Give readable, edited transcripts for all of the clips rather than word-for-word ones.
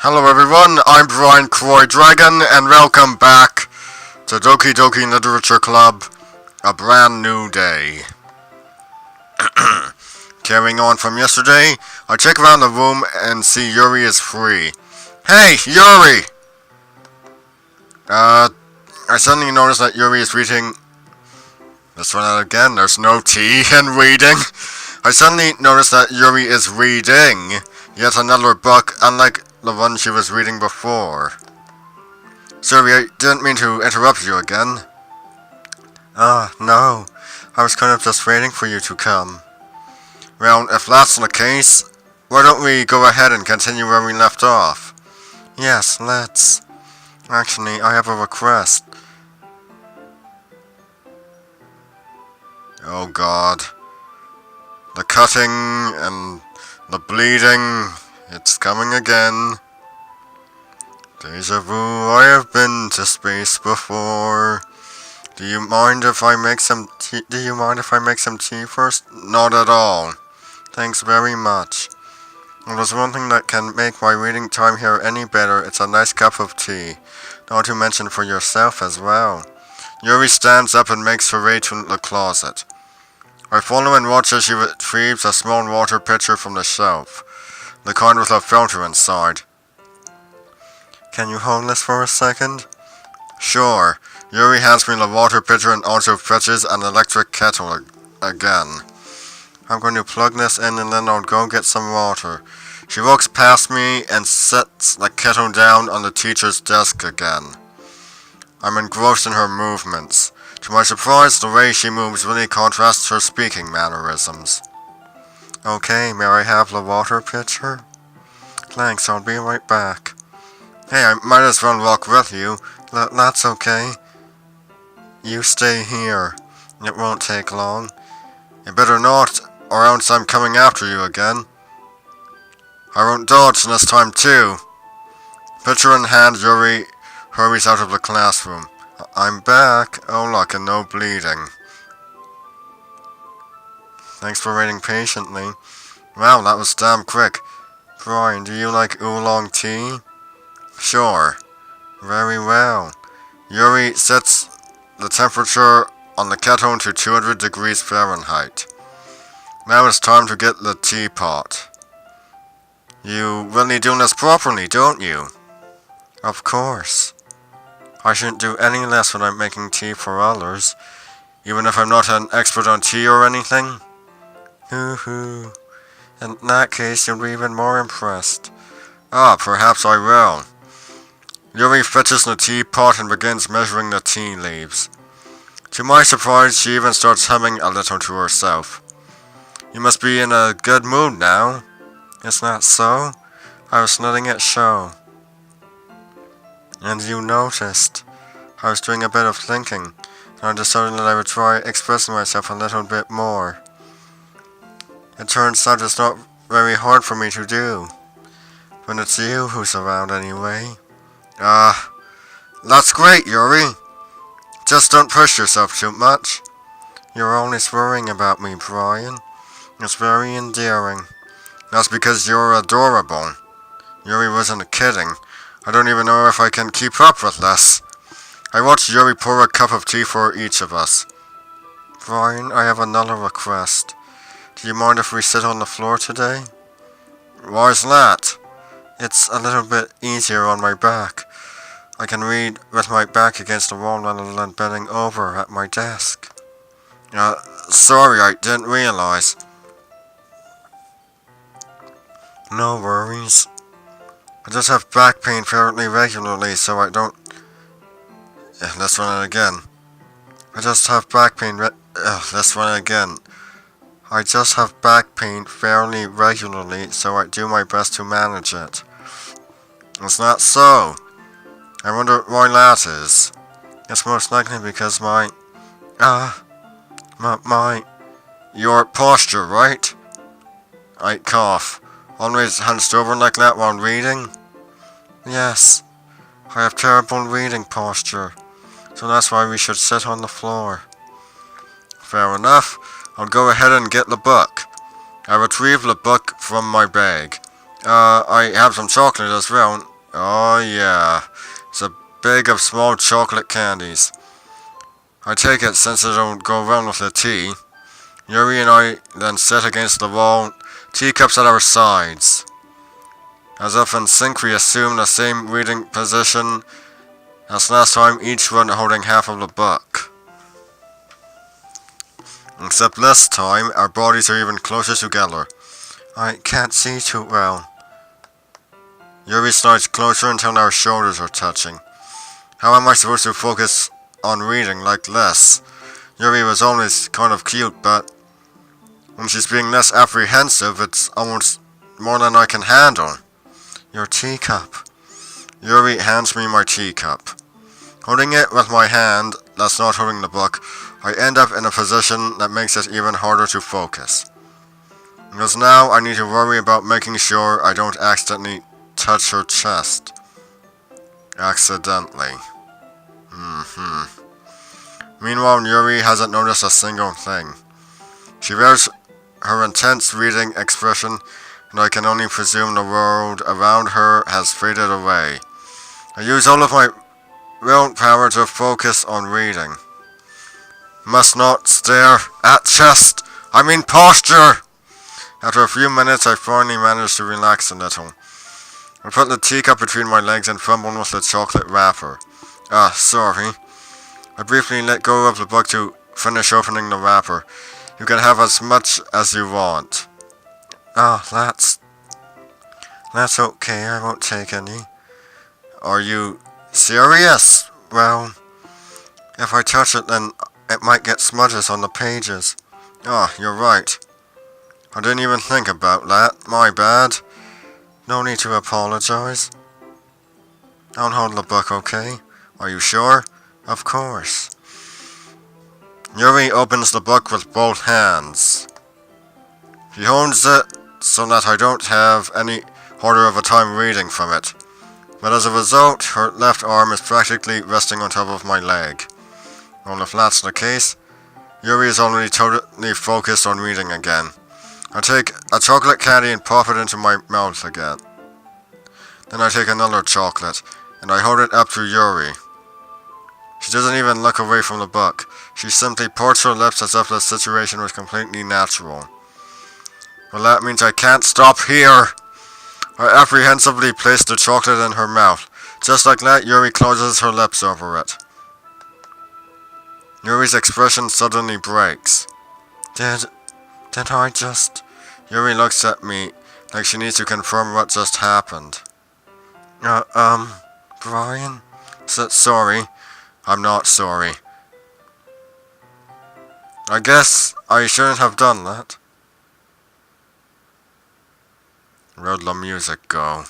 Hello everyone, I'm Brian Croy Dragon, and welcome back to Doki Doki Literature Club, a brand new day. Carrying on from yesterday, I check around the room and see Yuri is free. Hey, Yuri! I suddenly notice that Yuri is reading... Let's run out again, there's no T in reading. I suddenly notice that Yuri is reading yet another book, unlike the one she was reading before. Sorry, I didn't mean to interrupt you again. No. I was kind of just waiting for you to come. Well, if that's the case, why don't we go ahead and continue where we left off? Yes, let's. Actually, I have a request. Oh god. The cutting and the bleeding, it's coming again. Deja vu, I have been to space before. Do you mind if I make some tea first? Not at all. Thanks very much. If there's one thing that can make my reading time here any better, it's a nice cup of tea. Not to mention for yourself as well. Yuri stands up and makes her way to the closet. I follow and watch as she retrieves a small water pitcher from the shelf, the kind with a filter inside. Can you hold this for a second? Sure. Yuri hands me the water pitcher and also fetches an electric kettle again. I'm going to plug this in and then I'll go get some water. She walks past me and sets the kettle down on the teacher's desk again. I'm engrossed in her movements. To my surprise, the way she moves really contrasts her speaking mannerisms. Okay, may I have the water pitcher? Thanks, I'll be right back. Hey, I might as well walk with you. That's okay. You stay here. It won't take long. You better not, or else I'm coming after you again. I won't dodge this time too. Pitcher in hand, Yuri hurries out of the classroom. I'm back. Oh look, and no bleeding. Thanks for waiting patiently. Wow, that was damn quick. Brian, do you like oolong tea? Sure. Very well. Yuri sets the temperature on the kettle to 200 degrees Fahrenheit. Now it's time to get the teapot. You really do this properly, don't you? Of course. I shouldn't do any less when I'm making tea for others, even if I'm not an expert on tea or anything. Hoo-hoo. In that case, you'll be even more impressed. Perhaps I will. Yuri fetches the teapot and begins measuring the tea leaves. To my surprise, she even starts humming a little to herself. You must be in a good mood now. Isn't that so? I was letting it show. And you noticed. I was doing a bit of thinking, and I decided that I would try expressing myself a little bit more. It turns out it's not very hard for me to do. When it's you who's around anyway. That's great, Yuri. Just don't push yourself too much. You're always worrying about me, Brian. It's very endearing. That's because you're adorable. Yuri wasn't kidding. I don't even know if I can keep up with this. I watched Yuri pour a cup of tea for each of us. Brian, I have another request. Do you mind if we sit on the floor today? Why's that? It's a little bit easier on my back. I can read with my back against the wall rather than bending over at my desk. Sorry, I didn't realize. No worries. I just have back pain fairly regularly, so I don't... Let's run it again. I just have back pain let's run it again. I just have back pain fairly regularly, so I do my best to manage it. It's not so. I wonder why that is. It's most likely because your posture, right? I cough. Always hunched over like that while reading? Yes. I have terrible reading posture. So that's why we should sit on the floor. Fair enough. I'll go ahead and get the book. I retrieve the book from my bag. I have some chocolate as well. Oh yeah, it's a bag of small chocolate candies. I take it since I don't go around with the tea. Yuri and I then sit against the wall, teacups at our sides. As if in sync we assume the same reading position as last time, each one holding half of the book. Except this time, our bodies are even closer together. I can't see too well. Yuri slides closer until our shoulders are touching. How am I supposed to focus on reading like this? Yuri was always kind of cute, but when she's being less apprehensive, it's almost more than I can handle. Your teacup. Yuri hands me my teacup. Holding it with my hand that's not holding the book, I end up in a position that makes it even harder to focus. Because now I need to worry about making sure I don't accidentally touch her chest. Accidentally. Meanwhile, Yuri hasn't noticed a single thing. She wears her intense reading expression, and I can only presume the world around her has faded away. I use all of my willpower to focus on reading. Must not stare at chest. I mean posture. After a few minutes, I finally managed to relax a little. I put the teacup between my legs and fumbled with the chocolate wrapper. Sorry. I briefly let go of the book to finish opening the wrapper. You can have as much as you want. That's okay. I won't take any. Are you serious? Well, if I touch it, then it might get smudges on the pages. You're right. I didn't even think about that. My bad. No need to apologize. Don't hold the book, okay? Are you sure? Of course. Yuri opens the book with both hands. He holds it so that I don't have any harder of a time reading from it. But as a result, her left arm is practically resting on top of my leg. Well, if that's the case, Yuri is already totally focused on reading again. I take a chocolate candy and pop it into my mouth again. Then I take another chocolate, and I hold it up to Yuri. She doesn't even look away from the book. She simply parts her lips as if the situation was completely natural. Well, that means I can't stop here. I apprehensively place the chocolate in her mouth. Just like that, Yuri closes her lips over it. Yuri's expression suddenly breaks. Did I just... Yuri looks at me like she needs to confirm what just happened. Brian? Sorry. I'm not sorry. I guess I shouldn't have done that. Where'd the music go?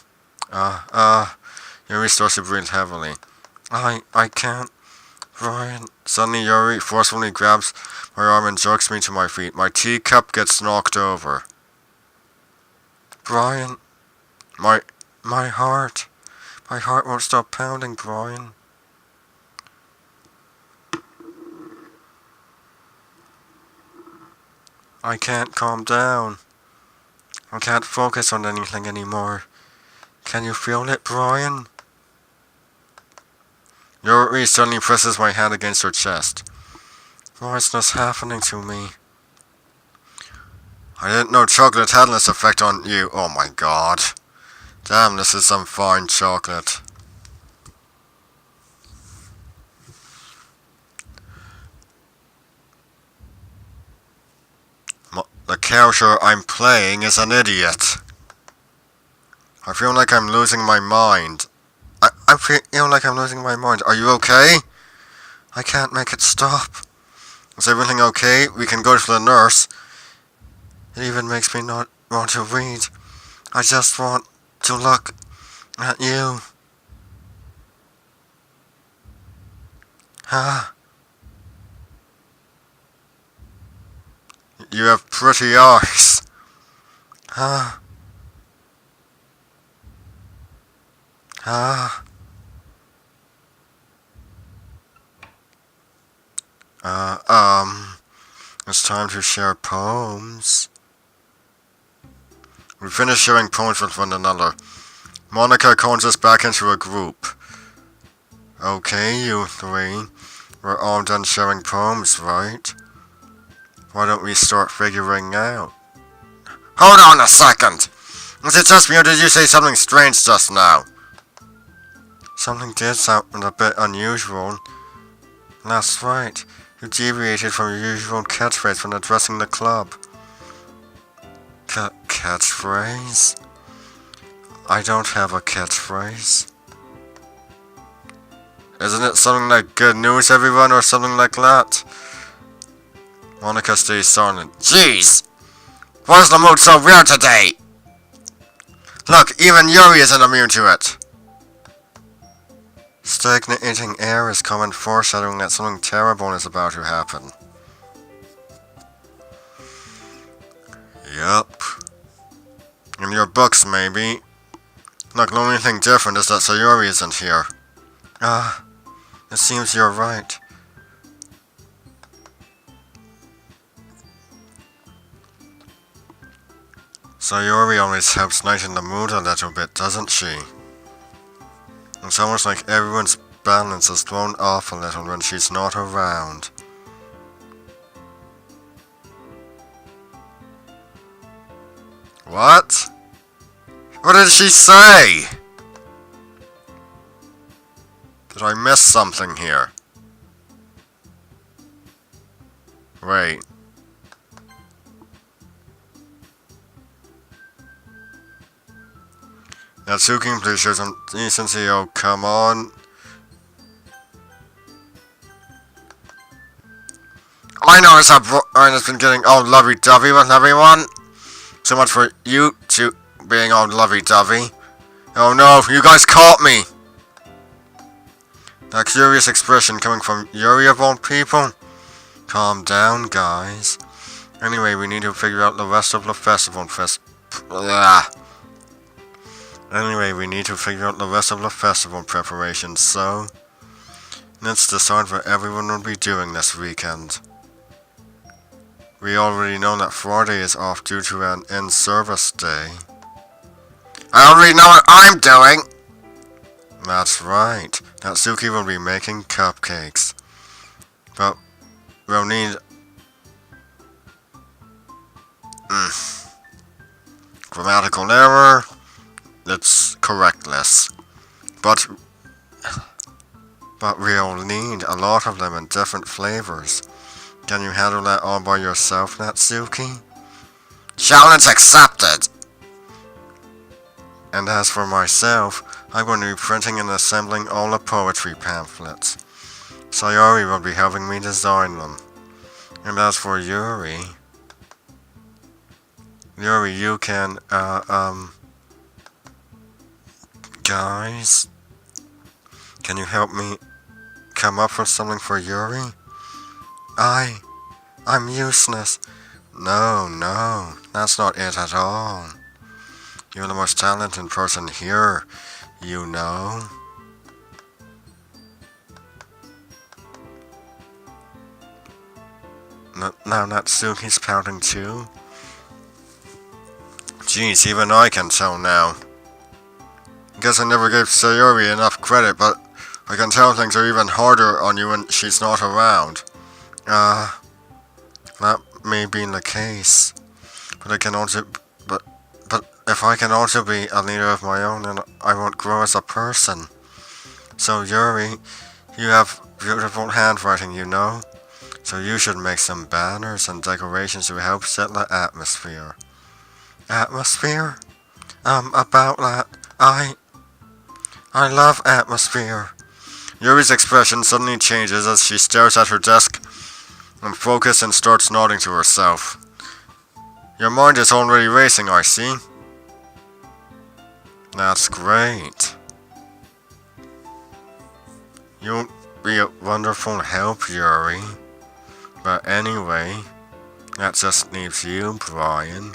Yuri starts to breathe heavily. I can't. Brian. Suddenly Yuri forcefully grabs my arm and jerks me to my feet. My teacup gets knocked over. Brian. My heart. My heart won't stop pounding, Brian. I can't calm down. I can't focus on anything anymore. Can you feel it, Brian? Yuri suddenly presses my hand against her chest. What's this happening to me? I didn't know chocolate had this effect on you. Oh my god. Damn, this is some fine chocolate. The character I'm playing is an idiot. I feel like I'm losing my mind. I feel like I'm losing my mind. Are you okay? I can't make it stop. Is everything okay? We can go to the nurse. It even makes me not want to read. I just want to look at you. You have pretty eyes. It's time to share poems. We finish sharing poems with one another. Monica calls us back into a group. Okay, you three. We're all done sharing poems, right? Why don't we start figuring out? Hold on a second! Is it just me or did you say something strange just now? Something did sound a bit unusual. That's right. You deviated from your usual catchphrase when addressing the club. Catchphrase? I don't have a catchphrase. Isn't it something like good news everyone or something like that? Monica stays silent. Jeez! Why is the mood so weird today? Look, even Yuri isn't immune to it. Stagnating air is common foreshadowing that something terrible is about to happen. Yup. In your books, maybe. Look, the only thing different is that Sayori isn't here. It seems you're right. Sayori always helps lighten the mood a little bit, doesn't she? It's almost like everyone's balance is thrown off a little when she's not around. What? What did she say? Did I miss something here? Wait. Natsuki, please show some decency, oh come on. I notice how Brian has been getting all lovey-dovey with everyone. So much for you two being all lovey-dovey. Oh no, you guys caught me! That curious expression coming from Yuri of all people? Calm down, guys. Anyway, we need to figure out the rest of the festival preparations, so let's decide what everyone will be doing this weekend. We already know that Friday is off due to an in-service day. I already know what I'm doing! That's right. Natsuki will be making cupcakes. But we'll need... grammatical error. Let's correct this. But we'll need a lot of them in different flavors. Can you handle that all by yourself, Natsuki? Challenge accepted! And as for myself, I'm going to be printing and assembling all the poetry pamphlets. Sayori will be helping me design them. And as for Yuri, you can, guys, can you help me come up with something for Yuri? I'm useless. No, that's not it at all. You're the most talented person here, you know. Now Natsuki's pouting too. Jeez, even I can tell now. Guess I never gave Sayori enough credit, but I can tell things are even harder on you when she's not around. That may be the case. But if I can also be a leader of my own, then I won't grow as a person. So Yuri, you have beautiful handwriting, you know? So you should make some banners and decorations to help set the atmosphere. Atmosphere? About that, I love atmosphere. Yuri's expression suddenly changes as she stares at her desk and focuses and starts nodding to herself. Your mind is already racing, I see. That's great. You'll be a wonderful help, Yuri. But anyway, that just leaves you, Brian.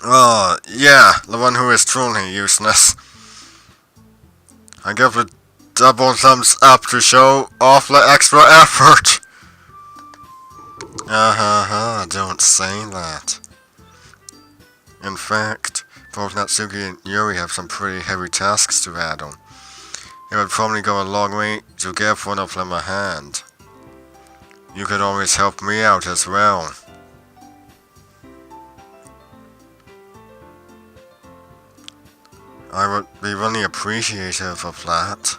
Oh, yeah, the one who is truly useless. I give a double thumbs up to show off the extra effort. don't say that. In fact, both Natsuki and Yuri have some pretty heavy tasks to handle. It would probably go a long way to give one of them a hand. You could always help me out as well. I would be really appreciative of that.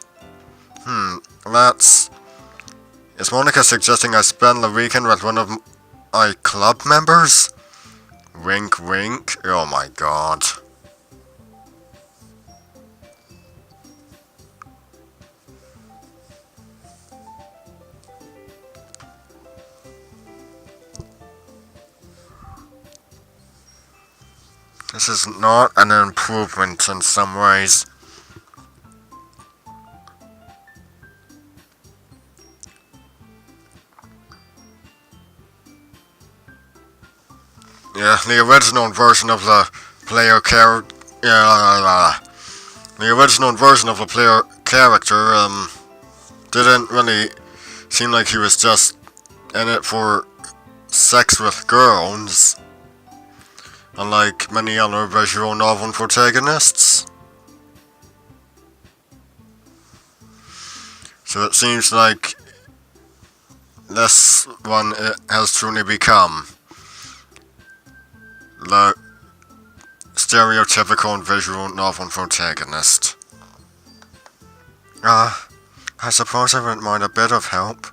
Is Monica suggesting I spend the weekend with one of my club members? Wink wink. Oh my god. This is not an improvement in some ways. Yeah, the original version of the player character. The original version of the player character didn't really seem like he was just in it for sex with girls, unlike many other visual novel protagonists. So it seems like this one has truly become the stereotypical visual novel protagonist. I suppose I wouldn't mind a bit of help.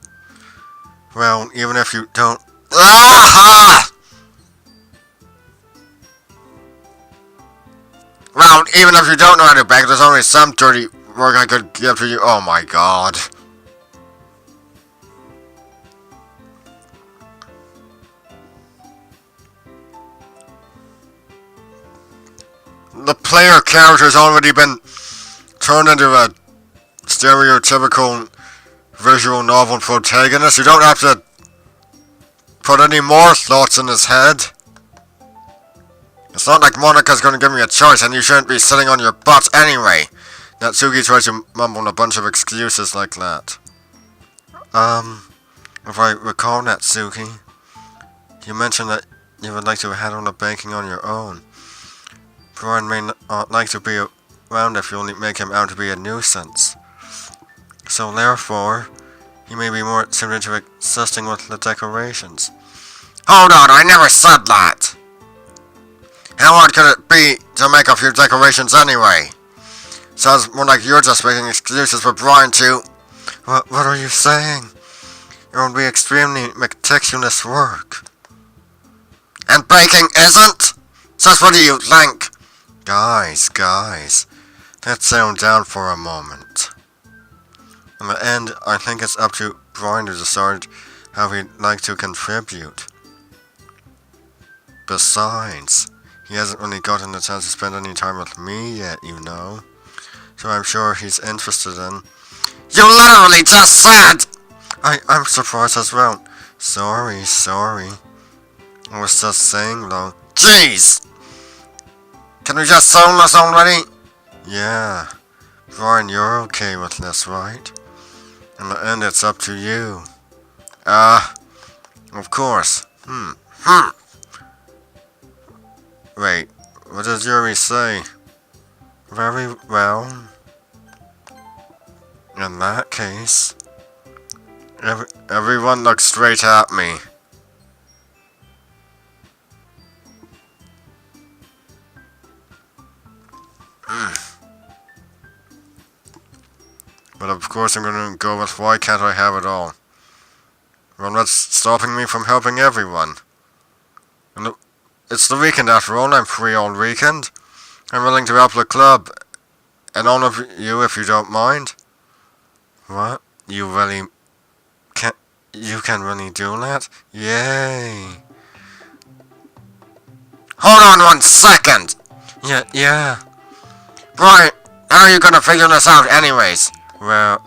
Well, even if you don't... Well, even if you don't know how to bake, there's only some dirty work I could give to you. Oh my god. The player character's already been turned into a stereotypical visual novel protagonist. You don't have to put any more thoughts in his head. It's not like Monica's gonna give me a choice and you shouldn't be sitting on your butt anyway. Natsuki tries to mumble a bunch of excuses like that. If I recall, Natsuki, you mentioned that you would like to handle the baking on your own. Brian may not like to be around if you only make him out to be a nuisance. So therefore, he may be more suited to assisting with the decorations. Hold on, I never said that! How hard could it be to make a few decorations anyway? Sounds more like you're just making excuses for Brian to... What are you saying? It would be extremely meticulous work. And baking isn't? So what do you think? Guys, let's settle down for a moment. In the end, I think it's up to Brian to decide how he'd like to contribute. Besides, he hasn't really gotten the chance to spend any time with me yet, you know. So I'm sure he's interested in... You literally just said! I'm surprised as well. Sorry. I was just saying though. Jeez! Can we just solve this already? Yeah. Brian, you're okay with this, right? In the end, it's up to you. Of course. Wait, what does Yuri say? Very well. In that case, everyone look straight at me. But of course I'm gonna go with why can't I have it all? Well, what's stopping me from helping everyone? And it's the weekend after all, I'm free all weekend. I'm willing to help the club. And all of you if you don't mind. What? You really can... You can really do that? Yay! Hold on 1 second! Yeah. Right, how are you gonna figure this out anyways? Well,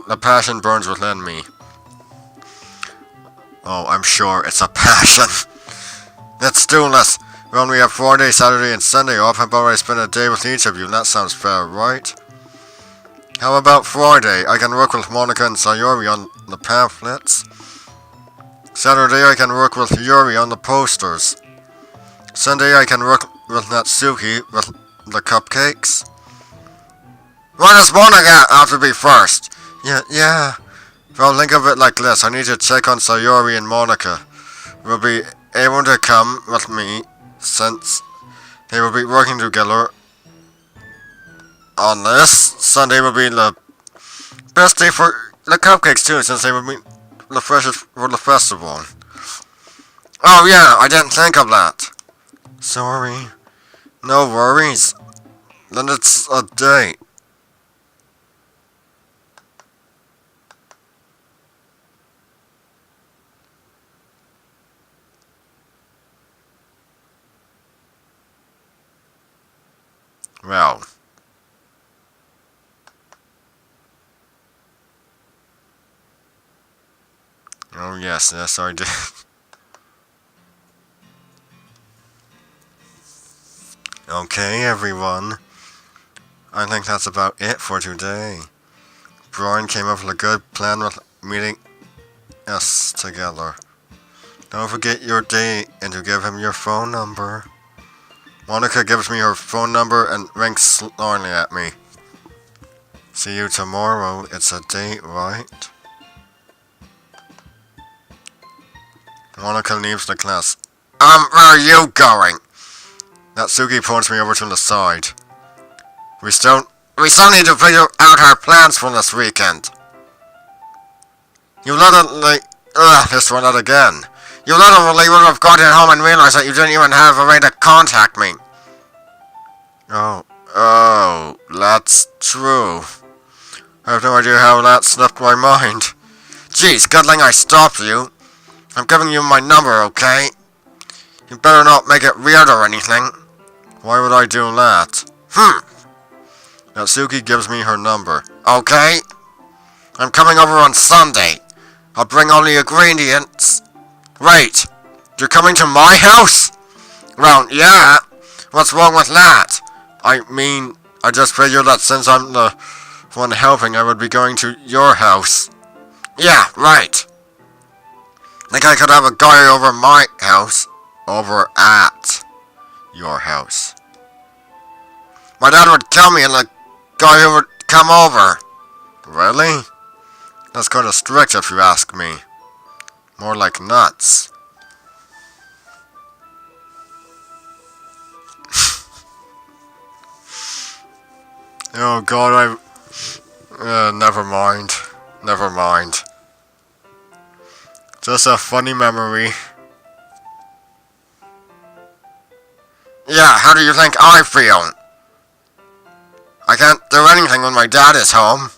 the passion burns within me. Oh, I'm sure it's a passion. Let's do this. We only have 4 days, Saturday and Sunday off. How about I spend a day with each of you? That sounds fair, right? How about Friday? I can work with Monica and Sayori on the pamphlets. Saturday I can work with Yuri on the posters. Sunday I can work with Natsuki with the cupcakes. Why does Monica have to be first? Yeah. Well, think of it like this. I need to check on Sayori and Monica. Will be able to come with me since they will be working together on this. Sunday will be the best day for the cupcakes too, since they will be the freshest for the festival. Oh yeah, I didn't think of that. Sorry. No worries. Then it's a date. Well. Oh yes, I did. Okay, everyone. I think that's about it for today. Brian came up with a good plan with meeting us together. Don't forget your date and to give him your phone number. Monica gives me her phone number and winks slyly at me. See you tomorrow. It's a date, right? Monica leaves the class. Where are you going? Natsuki points me over to the side. We still need to figure out our plans for this weekend. You literally... this one out again. You literally would have gotten home and realized that you didn't even have a way to contact me. Oh, that's true. I have no idea how that slipped my mind. Geez, good thing I stopped you. I'm giving you my number, okay? You better not make it weird or anything. Why would I do that? Natsuki gives me her number. Okay? I'm coming over on Sunday. I'll bring all the ingredients. Wait, you're coming to my house? Well, yeah. What's wrong with that? I mean, I just figured that since I'm the one helping, I would be going to your house. Yeah, right. Think I could have a guy over my house? Over at your house. My dad would kill me and the guy who would come over. Really? That's kind of strict if you ask me. More like nuts. Oh god, never mind. Never mind. Just a funny memory. Yeah, how do you think I feel? I can't do anything when my dad is home.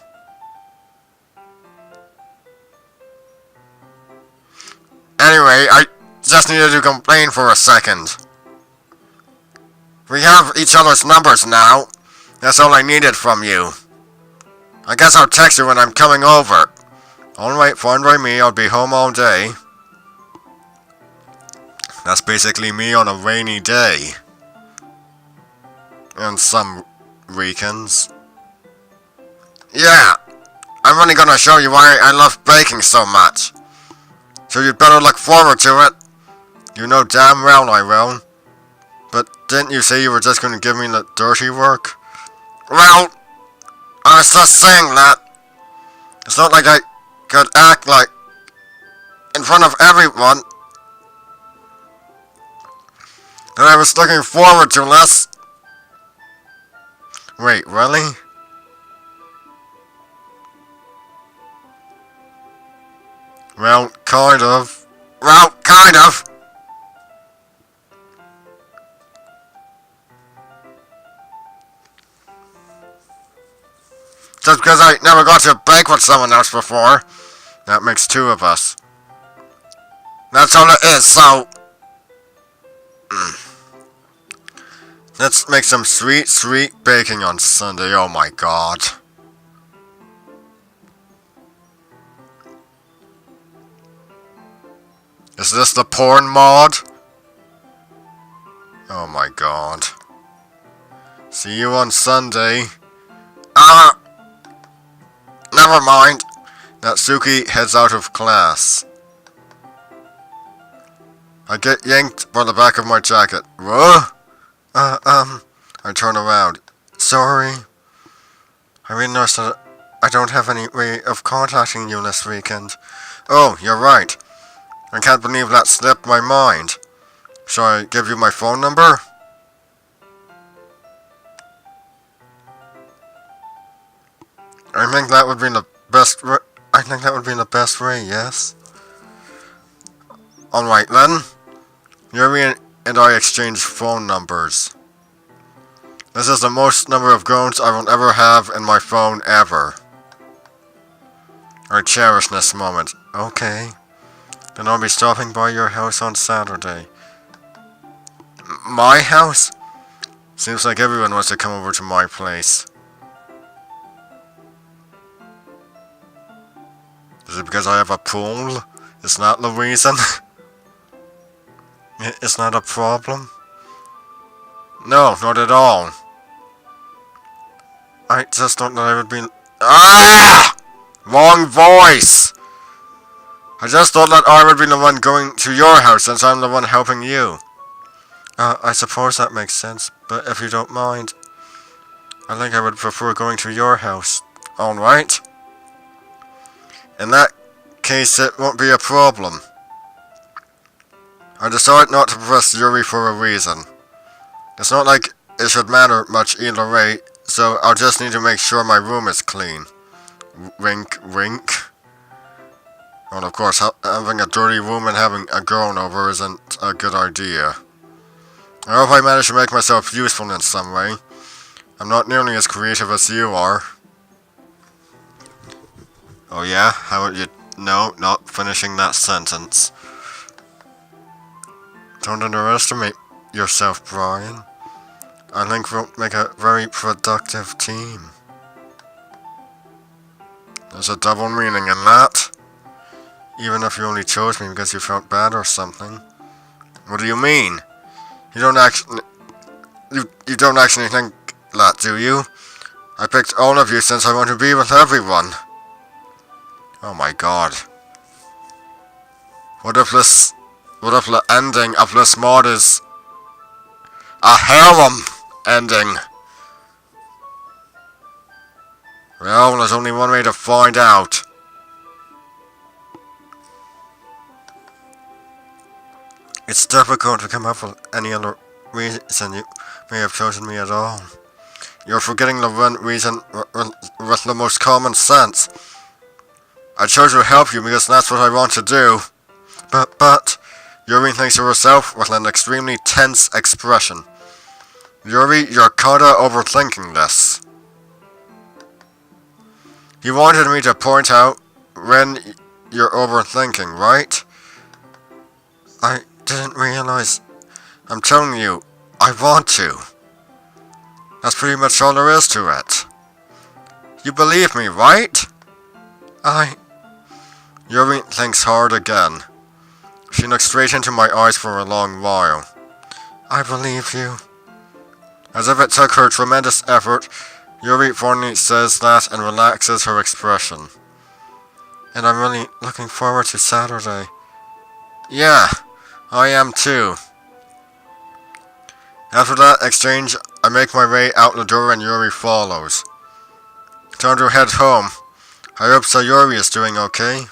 Anyway, I just needed to complain for a second. We have each other's numbers now. That's all I needed from you. I guess I'll text you when I'm coming over. Alright, fine by me, I'll be home all day. That's basically me on a rainy day. And some weekends. Yeah, I'm really gonna show you why I love baking so much. So you'd better look forward to it. You know damn well I will. But didn't you say you were just gonna give me the dirty work? Well, I was just saying that. It's not like I could act like in front of everyone that I was looking forward to this. Wait, really? Well, kind of. Well, kind of. Just because I never got to bake with someone else before, that makes two of us. That's all it is, so... Let's make some sweet, sweet baking on Sunday, oh my god. Is this the porn mod? Oh my god. See you on Sunday. Never mind. Natsuki heads out of class. I get yanked by the back of my jacket. Whoa? I turn around. Sorry. I really noticed that I don't have any way of contacting you this weekend. Oh, you're right. I can't believe that slipped my mind. Shall I give you my phone number? I think that would be the best way, yes? Alright then. Yuri and I exchange phone numbers. This is the most number of groans I will ever have in my phone ever. I cherish this moment. Okay. Then I'll be stopping by your house on Saturday. My house? Seems like everyone wants to come over to my place. Is it because I have a pool? Is that the reason? It's not a problem? No, not at all. I just thought that I would be... Ah! Wrong voice! I just thought that I would be the one going to your house since I'm the one helping you. I suppose that makes sense, but if you don't mind, I think I would prefer going to your house. Alright? In that case, it won't be a problem. I decided not to press Yuri for a reason. It's not like it should matter much either way, so I'll just need to make sure my room is clean. Wink, wink. Well, of course, having a dirty room and having a girl over isn't a good idea. I hope I manage to make myself useful in some way. I'm not nearly as creative as you are. Oh yeah? How would you... No, not finishing that sentence. Don't underestimate yourself, Brian. I think we'll make a very productive team. There's a double meaning in that. Even if you only chose me because you felt bad or something. What do you mean? You don't actually... You don't actually think that, do you? I picked all of you since I want to be with everyone. Oh my god. What if the ending of this mod is a harem ending? Well, there's only one way to find out. It's difficult to come up with any other reason you may have chosen me at all. You're forgetting the one reason with the most common sense. I chose to help you because that's what I want to do. But, Yuri thinks of herself with an extremely tense expression. Yuri, you're kinda overthinking this. You wanted me to point out when you're overthinking, right? I didn't realize. I'm telling you, I want to. That's pretty much all there is to it. You believe me, right? Yuri thinks hard again. She looked straight into my eyes for a long while. I believe you. As if it took her tremendous effort, Yuri finally says that and relaxes her expression. And I'm really looking forward to Saturday. Yeah, I am too. After that exchange, I make my way out the door and Yuri follows. Time to head home. I hope Sayori is doing okay.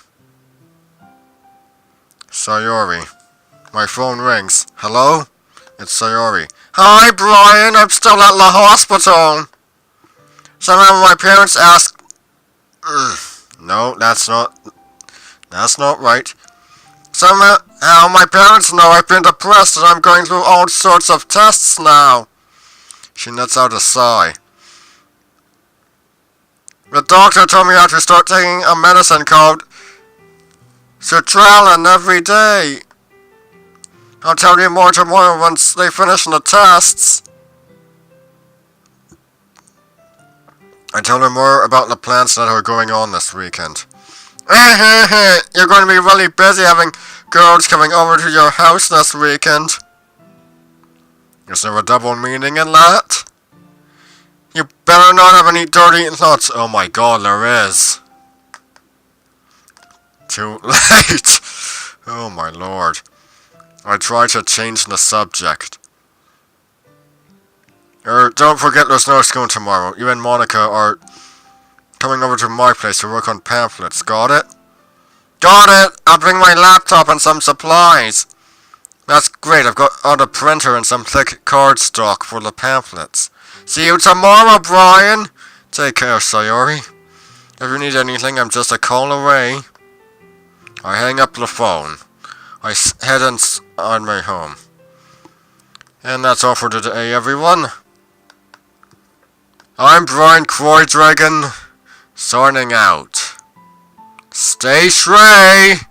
Sayori. My phone rings. Hello? It's Sayori. Hi, Brian. I'm still at the hospital. Somehow my parents asked... No, that's not right. Somehow my parents know I've been depressed and I'm going through all sorts of tests now. She lets out a sigh. The doctor told me I have to start taking a medicine called sertraline every day. I'll tell you more tomorrow once they finish the tests. I told her more about the plans that are going on this weekend. You're going to be really busy having girls coming over to your house this weekend. Is there a double meaning in that? You better not have any dirty thoughts. Oh my god, there is. Too late. Oh my lord. I try to change the subject. Don't forget there's no school tomorrow. You and Monica are coming over to my place to work on pamphlets. Got it? Got it! I'll bring my laptop and some supplies. That's great. I've got a printer and some thick cardstock for the pamphlets. See you tomorrow, Brian. Take care, Sayori. If you need anything, I'm just a call away. I hang up the phone. I head on my home. And that's all for today, everyone. I'm Brian Croydragon, signing out. Stay Shrey!